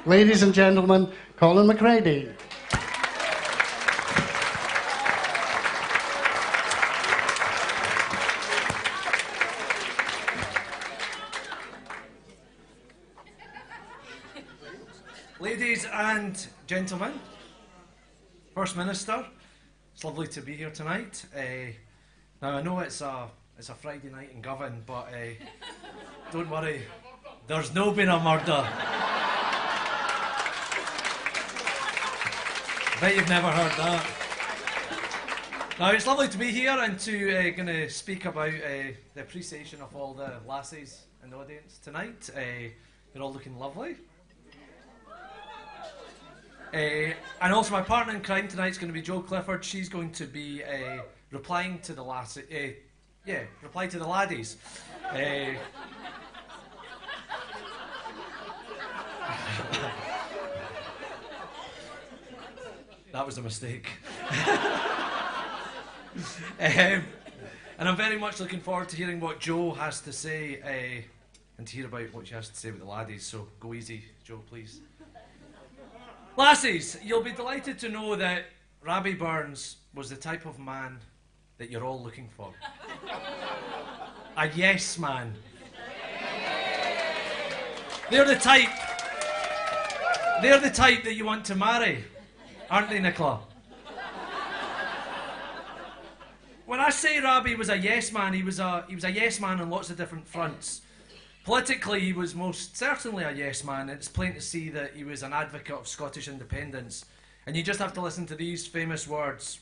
Ladies and gentlemen, Colin McCredie. Ladies and gentlemen, First Minister, it's lovely to be here tonight. Now I know it's a Friday night in Govan, but don't worry, there's no been a murder. Bet you've never heard that. Now it's lovely to be here and to going to speak about the appreciation of all the lassies in the audience tonight. You're all looking lovely. And also my partner in crime tonight is going to be Jo Clifford. She's going to be replying to the reply to the laddies. That was a mistake. And I'm very much looking forward to hearing what Jo has to say and to hear about what she has to say with the laddies. So go easy, Jo, please. Lassies, you'll be delighted to know that Robbie Burns was the type of man that you're all looking for. A yes man. They're the type that you want to marry, aren't they, Nicola? When I say Robbie was a yes man, he was a yes man on lots of different fronts. Politically, he was most certainly a yes man. It's plain to see that he was an advocate of Scottish independence. And you just have to listen to these famous words.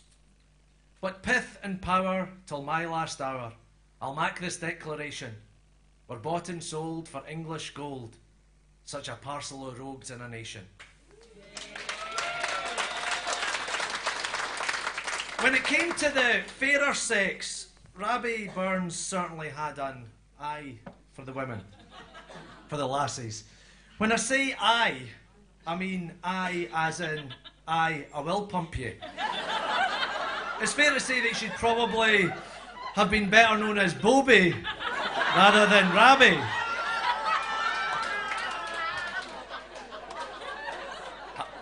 What pith and power till my last hour, I'll make this declaration. We're bought and sold for English gold, such a parcel of rogues in a nation. When it came to the fairer sex, Robbie Burns certainly had an eye for the women, for the lassies. When I say I mean I as in I will pump you. It's fair to say that she'd probably have been better known as Bobby rather than Robbie.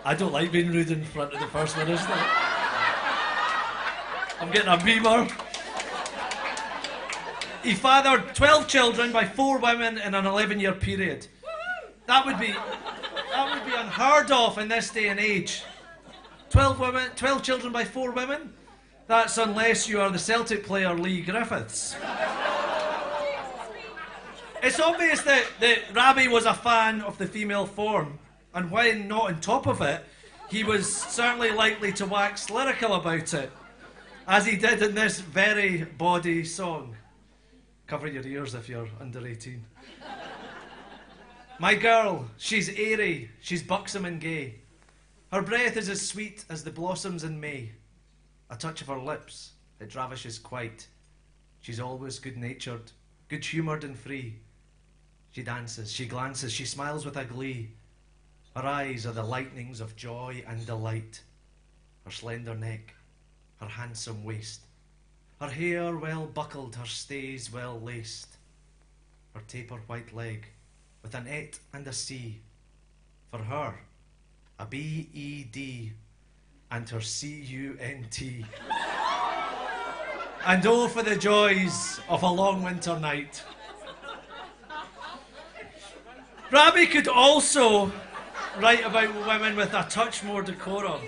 I don't like being rude in front of the First Minister. I'm getting a beamer. He fathered 12 children by 4 women in an 11-year period. That would be unheard of in this day and age. 12 children by 4 women? That's unless you are the Celtic player Lee Griffiths. It's obvious that Robbie was a fan of the female form, and when not on top of it, he was certainly likely to wax lyrical about it, as he did in this very bawdy song. Cover your ears if you're under 18. My girl, she's airy, she's buxom and gay. Her breath is as sweet as the blossoms in May. A touch of her lips, it ravishes quite. She's always good-natured, good-humoured and free. She dances, she glances, she smiles with a glee. Her eyes are the lightnings of joy and delight. Her slender neck, her handsome waist. Her hair well buckled, her stays well laced. Her taper white leg, with an et and a C. For her, a B-E-D, and her C-U-N-T. And oh, for the joys of a long winter night. Robbie could also write about women with a touch more decorum,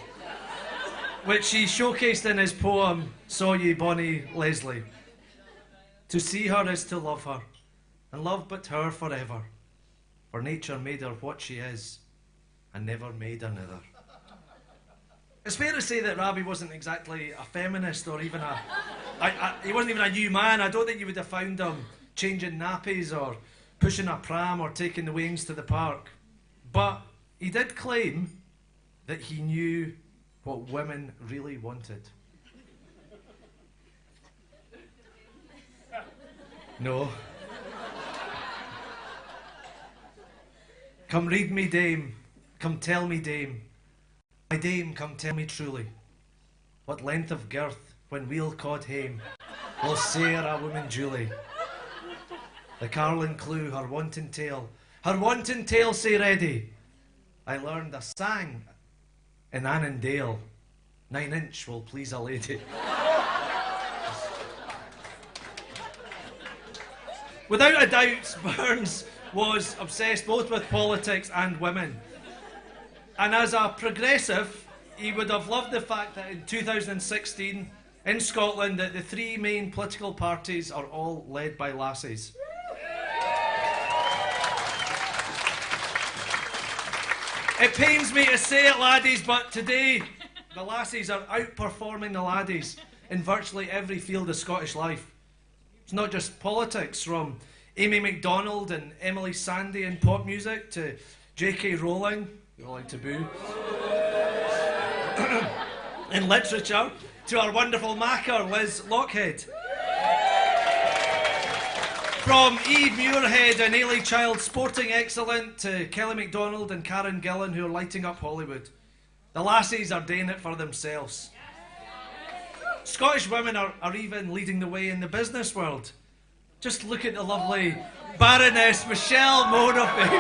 which he showcased in his poem, Saw Ye Bonnie Leslie. To see her is to love her, and love but her forever. For nature made her what she is, and never made another. It's fair to say that Robbie wasn't exactly a feminist or even he wasn't even a new man. I don't think you would have found him changing nappies or pushing a pram or taking the wains to the park. But he did claim that he knew what women really wanted. No. Come read me, dame, come tell me, dame. My dame, come tell me truly, what length of girth when we'll cod hame will say a woman Julie. The carlin clue her wanton tail say ready. I learned a sang in Annandale. 9-inch will please a lady. Without a doubt, Burns was obsessed both with politics and women. And as a progressive, he would have loved the fact that in 2016, in Scotland, that the three main political parties are all led by lassies. It pains me to say it, laddies, but today the lassies are outperforming the laddies in virtually every field of Scottish life. It's not just politics, from Amy MacDonald and Emily Sandé in pop music to J.K. Rowling, you all like to boo, in literature, to our wonderful macker, Liz Lockhead. From Eve Muirhead and Ailey Child sporting excellent to Kelly MacDonald and Karen Gillan, who are lighting up Hollywood. The lassies are doing it for themselves. Scottish women are even leading the way in the business world. Just look at the lovely Baroness Michelle Monaghan.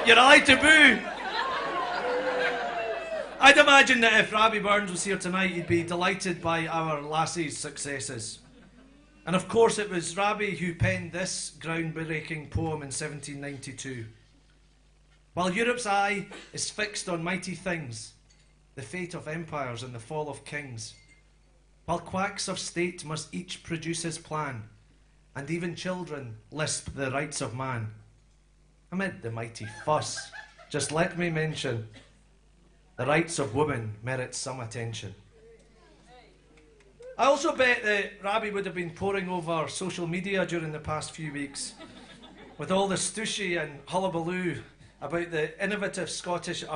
You're allowed to boo. I'd imagine that if Robbie Burns was here tonight, he'd be delighted by our lassies' successes. And of course it was Robbie who penned this groundbreaking poem in 1792. While Europe's eye is fixed on mighty things, the fate of empires and the fall of kings, while quacks of state must each produce his plan, and even children lisp the rights of man, amid the mighty fuss, just let me mention, the rights of women merit some attention. I also bet that Robbie would have been poring over social media during the past few weeks with all the stooshy and hullabaloo about the innovative Scottish-based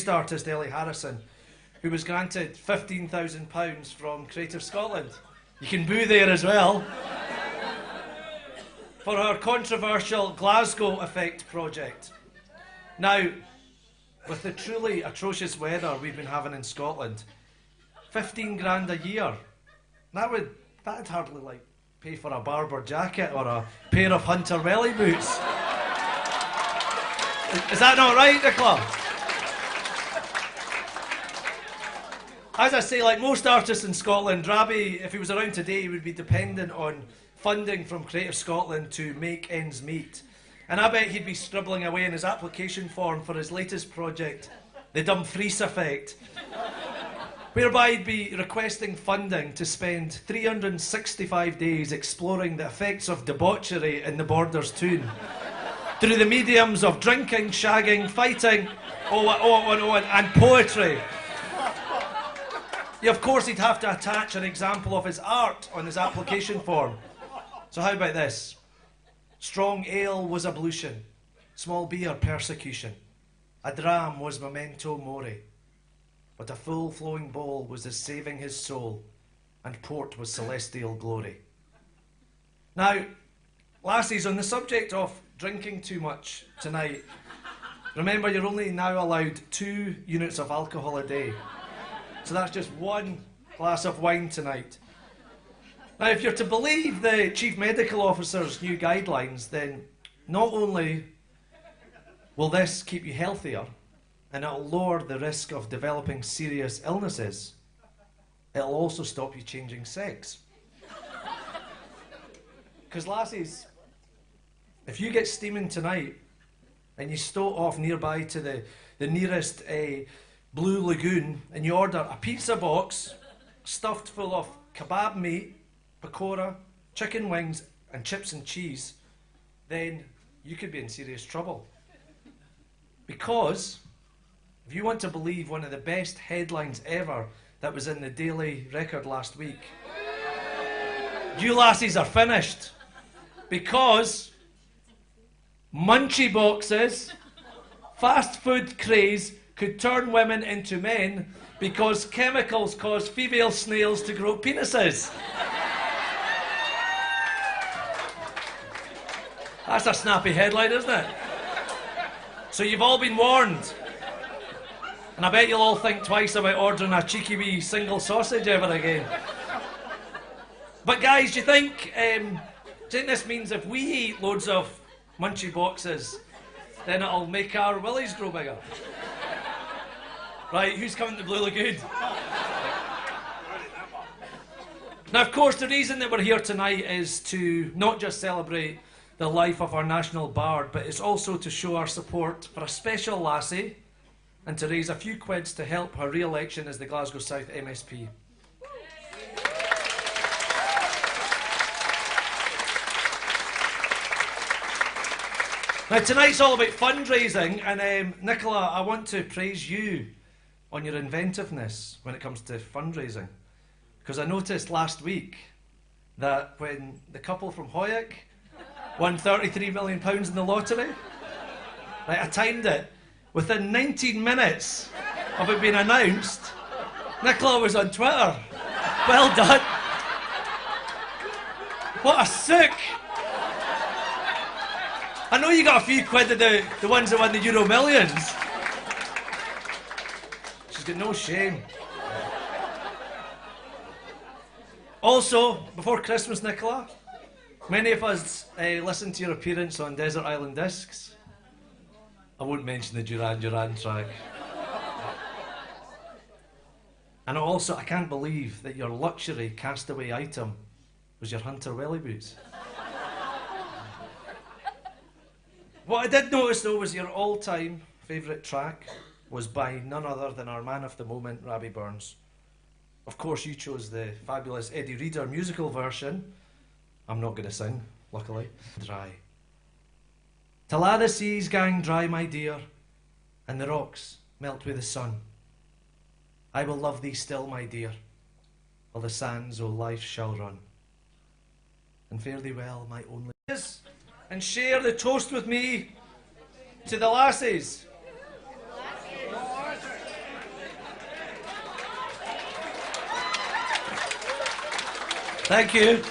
artist Ellie Harrison, who was granted £15,000 from Creative Scotland. You can boo there as well. For her controversial Glasgow Effect project. Now, with the truly atrocious weather we've been having in Scotland, 15 grand a year, that'd hardly pay for a Barber jacket or a pair of Hunter Welly boots. Is that not right, Nicola? As I say, like most artists in Scotland, Robbie, if he was around today, would be dependent on funding from Creative Scotland to make ends meet. And I bet he'd be scribbling away in his application form for his latest project, the Dumfries Effect, whereby he'd be requesting funding to spend 365 days exploring the effects of debauchery in the Borders tune, through the mediums of drinking, shagging, fighting, and poetry. Yeah, of course he'd have to attach an example of his art on his application form. So how about this? Strong ale was ablution, small beer persecution, a dram was memento mori, but a full flowing bowl was as saving his soul, and port was celestial glory. Now, lassies, on the subject of drinking too much tonight, remember you're only now allowed 2 units of alcohol a day. So that's just 1 glass of wine tonight. Now, if you're to believe the Chief Medical Officer's new guidelines, then not only will this keep you healthier, and it'll lower the risk of developing serious illnesses, it'll also stop you changing sex. Because lassies, if you get steaming tonight, and you stoat off nearby to the nearest Blue Lagoon, and you order a pizza box stuffed full of kebab meat, pakora, chicken wings and chips and cheese, then you could be in serious trouble. Because if you want to believe one of the best headlines ever that was in the Daily Record last week, you lassies are finished, because munchie boxes, fast food craze could turn women into men because chemicals cause female snails to grow penises. That's a snappy headline, isn't it? So you've all been warned. And I bet you'll all think twice about ordering a cheeky wee single sausage ever again. But guys, do you think this means if we eat loads of munchy boxes, then it'll make our willies grow bigger. Right, who's coming to Blue Lagoon? Now, of course, the reason that we're here tonight is to not just celebrate the life of our national bard, but it's also to show our support for a special lassie and to raise a few quids to help her re-election as the Glasgow South MSP. Now, tonight's all about fundraising, and Nicola, I want to praise you on your inventiveness when it comes to fundraising. Because I noticed last week that when the couple from Hoyok won £33 million in the lottery, right, I timed it. Within 19 minutes of it being announced, Nicola was on Twitter. Well done. What a sook. I know you got a few quid of the ones that won the Euro Millions. She's got no shame. Also, before Christmas, Nicola, many of us listened to your appearance on Desert Island Discs. I won't mention the Duran Duran track. And also, I can't believe that your luxury castaway item was your Hunter welly boots. What I did notice, though, was your all-time favourite track was by none other than our man of the moment, Robbie Burns. Of course, you chose the fabulous Eddie Reader musical version. I'm not going to sing, luckily. Dry. Till a' the seas gang dry, my dear, and the rocks melt with the sun, I will love thee still, my dear, while the sands o' life shall run. And fare thee well, my only... And share the toast with me to the lassies. Thank you.